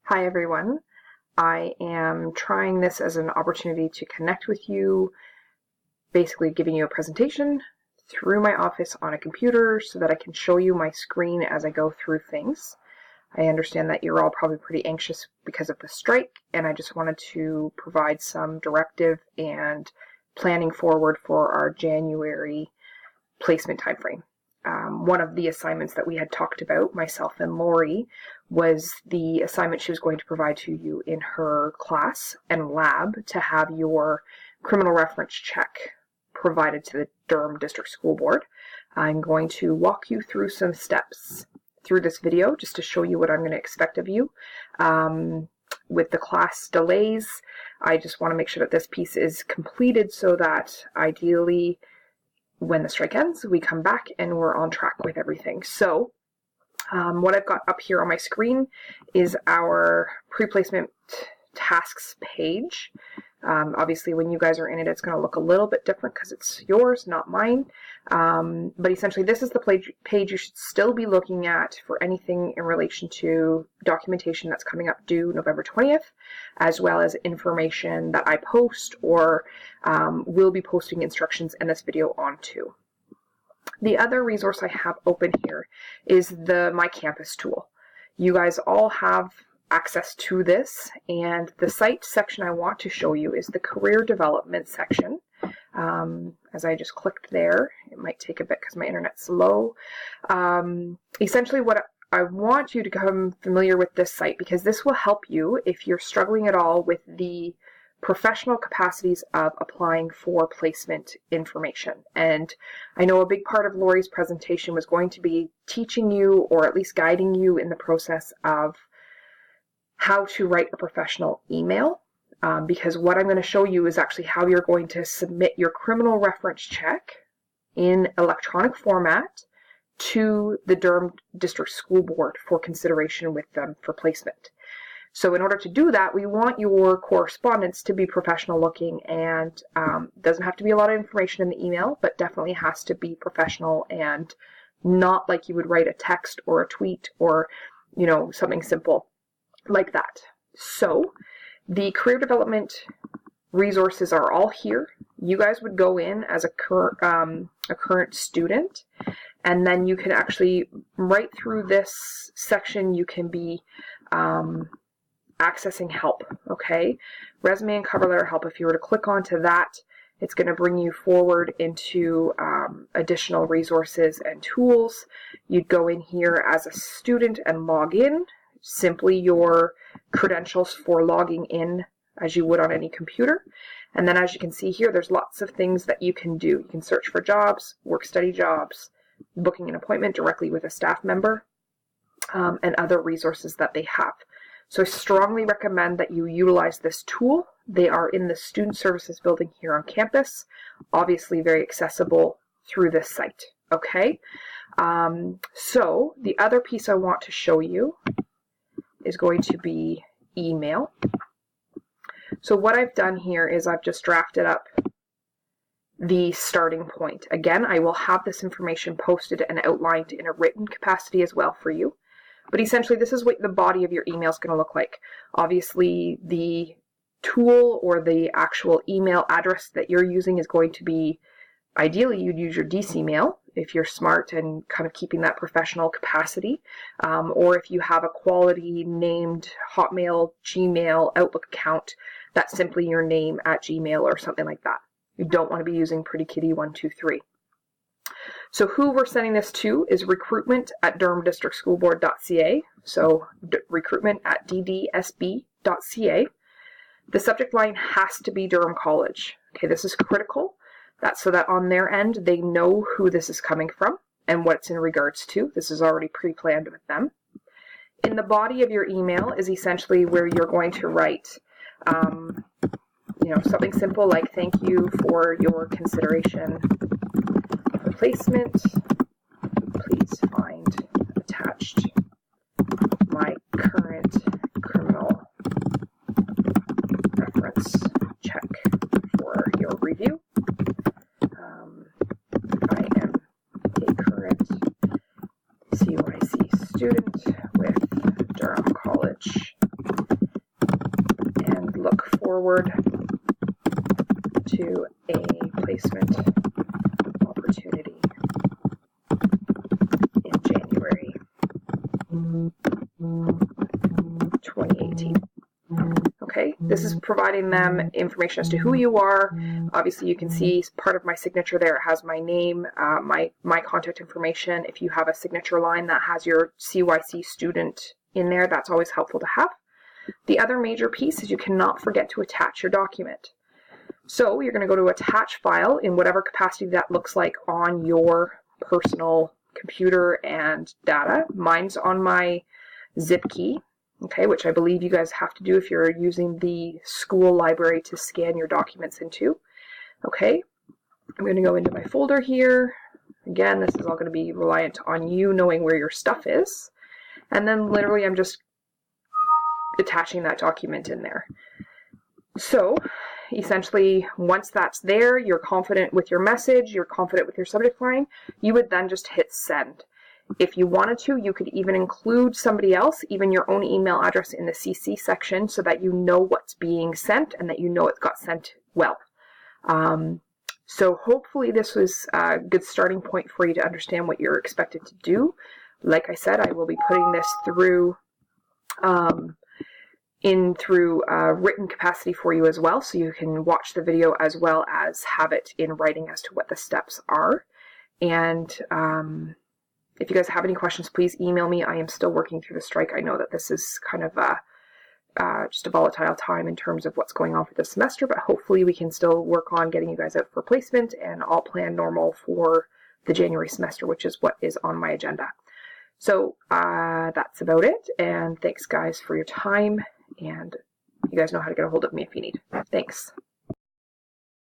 Hi everyone. I am trying this as an opportunity to connect with you, basically giving you a presentation through my office on a computer so that I can show you my screen as I go through things. I understand that you're all probably pretty anxious because of the strike, and I just wanted to provide some directive and planning forward for our January placement timeframe. One of the assignments that we had talked about, myself and Lori, was the assignment she was going to provide to you in her class and lab to have your criminal reference check provided to the Durham District School Board. I'm going to walk you through some steps through this video just to show you what I'm going to expect of you. With the class delays, I just want to make sure that this piece is completed so that ideally when the strike ends, we come back and we're on track with everything. So what I've got up here on my screen is our pre-placement tasks page. Obviously, when you guys are in it, it's going to look a little bit different because it's yours, not mine. But essentially, this is the page you should still be looking at for anything in relation to documentation that's coming up due November 20th, as well as information that I post or will be posting instructions in this video onto. The other resource I have open here is the My Campus tool. You guys all have access to this, and the site section I want to show you is the career development section. As I just clicked there, it might take a bit because my internet's slow. Essentially what I want you to become familiar with this site, because this will help you if you're struggling at all with the professional capacities of applying for placement information. And I know a big part of Lori's presentation was going to be teaching you, or at least guiding you in the process of how to write a professional email, because what I'm going to show you is actually how you're going to submit your criminal reference check in electronic format to the Durham District School Board for consideration with them for placement. So in order to do that, we want your correspondence to be professional looking, and doesn't have to be a lot of information in the email, but definitely has to be professional and not like you would write a text or a tweet or, you know, something simple like that. So the career development resources are all here. You guys would go in as a current student, and then you can actually, right through this section, you can be accessing help, okay? Resume and cover letter help. If you were to click onto that, it's going to bring you forward into additional resources and tools. You'd go in here as a student and log in. Simply your credentials for logging in as you would on any computer. And then as you can see here, there's lots of things that you can do. You can search for jobs, work-study jobs, booking an appointment directly with a staff member, and other resources that they have. So I strongly recommend that you utilize this tool. They are in the Student Services building here on campus, obviously very accessible through this site, okay? So the other piece I want to show you is going to be email. So what I've done here is I've just drafted up the starting point. Again, I will have this information posted and outlined in a written capacity as well for you. But essentially, this is what the body of your email is going to look like. Obviously, the tool or the actual email address that you're using is going to be, ideally, you'd use your DC mail if you're smart and kind of keeping that professional capacity. Or if you have a quality named Hotmail, Gmail, Outlook account, that's simply your name at Gmail or something like that. You don't want to be using PrettyKitty123. So who we're sending this to is recruitment@durhamdistrictschoolboard.ca. So recruitment@ddsb.ca. The subject line has to be Durham College. Okay, this is critical. That's so that on their end, they know who this is coming from and what it's in regards to. This is already pre-planned with them. In the body of your email is essentially where you're going to write, something simple like, thank you for your consideration for placement. Please find attached my current criminal reference check for your review. I am a current CYC student with Durham College forward to a placement opportunity in January 2018. Okay, this is providing them information as to who you are. Obviously, you can see part of my signature there. It has my name, my contact information. If you have a signature line that has your CYC student in there, that's always helpful to have. The other major piece is you cannot forget to attach your document. So you're going to go to attach file in whatever capacity that looks like on your personal computer and data. Mine's on my zip key. Okay, which I believe you guys have to do if you're using the school library to scan your documents into. Okay, I'm going to go into my folder here. Again, this is all going to be reliant on you knowing where your stuff is. And then literally I'm just attaching that document in there. So essentially, once that's there, you're confident with your message, you're confident with your subject line, you would then just hit send. If you wanted to, you could even include somebody else, even your own email address in the CC section so that you know what's being sent and that you know it got sent well. So hopefully this was a good starting point for you to understand what you're expected to do. Like I said, I will be putting this through written capacity for you as well, so you can watch the video as well as have it in writing as to what the steps are. And if you guys have any questions, please email me. I am still working through the strike. I know that this is kind of just a volatile time in terms of what's going on for this semester, but hopefully we can still work on getting you guys out for placement and all plan normal for the January semester, which is what is on my agenda. So that's about it, and thanks guys for your time, and you guys know how to get a hold of me if you need. Thanks.